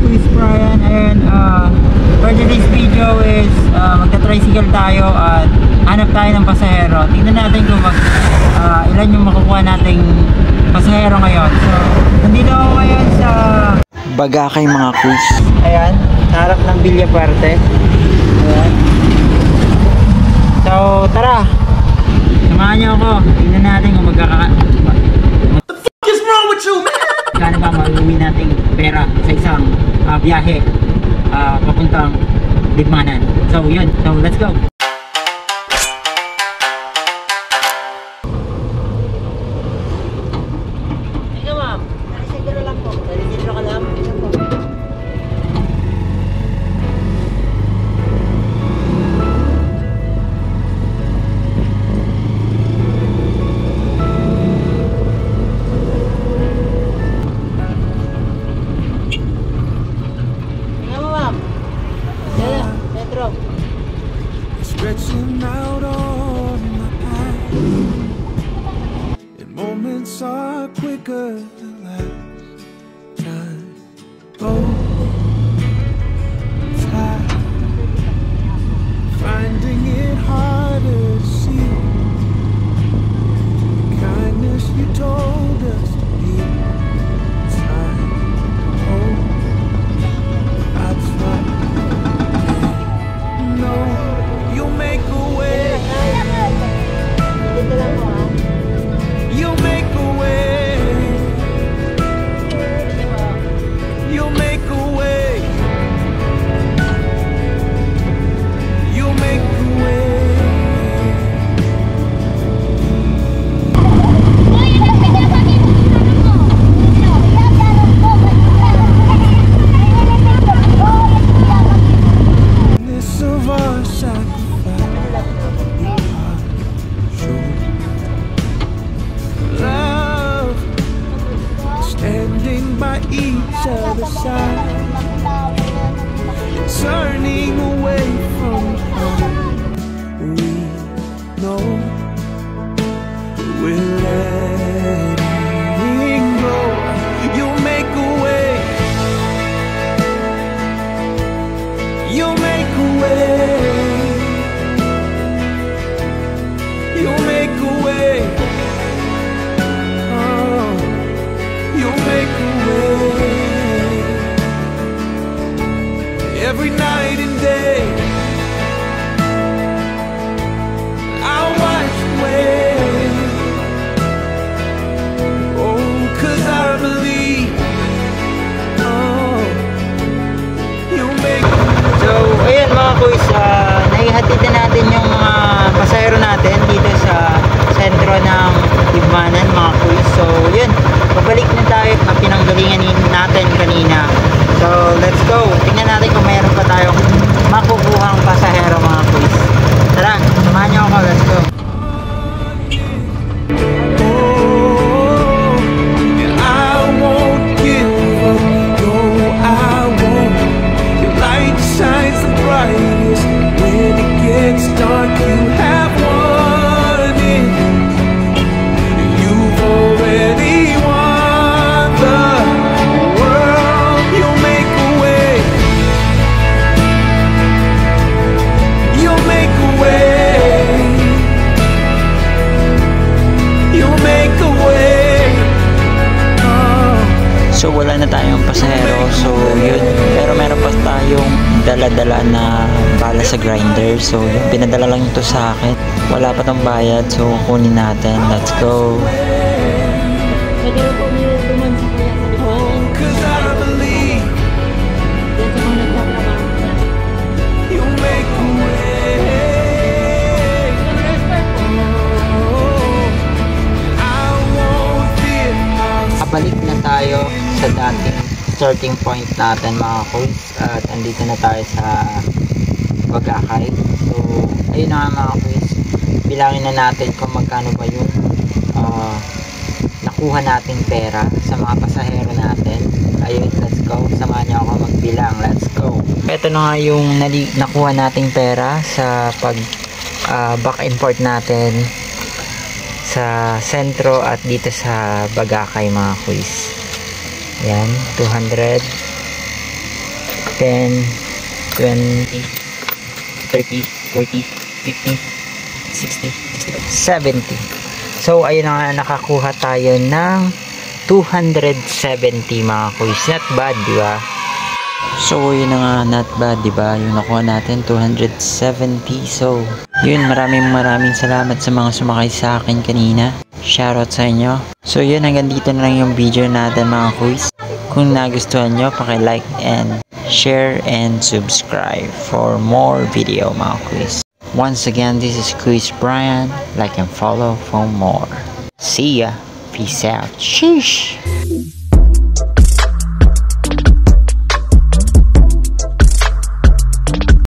Quiz Brian, and for today's video is magta-tricycle tayo at hanap tayo ng pasahero. Tingnan natin kung ilan yung makukuha nating pasahero ngayon. So, nandito ako ngayon sa Bagakay mga quiz. Ayan, sa harap ng Villaparte. Ayan. So, tara! Samahan niyo ako. Tingnan natin kung What the fuck is wrong with you, man? Kano ba mauwi nating pera sa isang biyahe papuntang Libmanan. So yun, so let's go. Ikaw ma'am, narisiguro lang po. Narisiguro ka lang? Stretching out on my eyes, and moments are quicker than last time. Oh, tired, finding it harder to see the kindness you told us to be. Time, oh, I tried. No. You make a way. You make a way. You make a way. You make a way. This of our sacrifice. Love, standing by each other's side, turning away from harm. We know we're letting go. You make a way. You make a way. You make a way. Oh, you make a way. Every night and day I'll watch away. Oh, 'cause I believe. Oh, you make a way. So, ayan mga quiz, naihatid na natin yung mga pasahero natin dito sa sentro ng Libmanan mga quiz. So yun, pabalik na tayo na pinanggalingan natin kanina. So let's go, tingnan natin kung mayroon pa tayong makukuhang pasahero mga quiz. Tara, samahan nyo ako, let's go. Dark, you have won it. You've already won the world. You make a way. You make a way. You make a way. Oh. So wala na tayong pasahero, so yun, pero meron pa tayong dala-dala na bala sa grinder. So yun, pinadala lang ito sa akin, wala pa tong bayad, so kunin natin. Let's go. Balik na tayo sa dating starting point natin mga quiz, at andito na tayo sa Bagakay. So ayun na nga mga quiz, bilangin na natin kung magkano ba yung nakuha nating pera sa mga pasahero natin. Ayun, let's go, samahan niyo ako magbilang, let's go. Ito na nga yung nakuha nating pera sa pag back import natin sa sentro at dito sa Bagakay mga quiz. Yan, 200, 10, 20, 30, 40, 50, 60, 70. So, ayun na nga, nakakuha tayo ng 270 mga kuys. Not bad, di ba? So, yun na nga, not bad, di ba? Yung nakuha natin, 270. So, yun, maraming salamat sa mga sumakay sa akin kanina. Shoutout sa inyo. So, yun, hanggang dito na lang yung video natin mga kuys. Kung nagustuhan nyo, paki-like and share and subscribe for more video mga kuys. Once again, this is Quiz Brian. Like and follow for more. See ya. Peace out. Sheesh.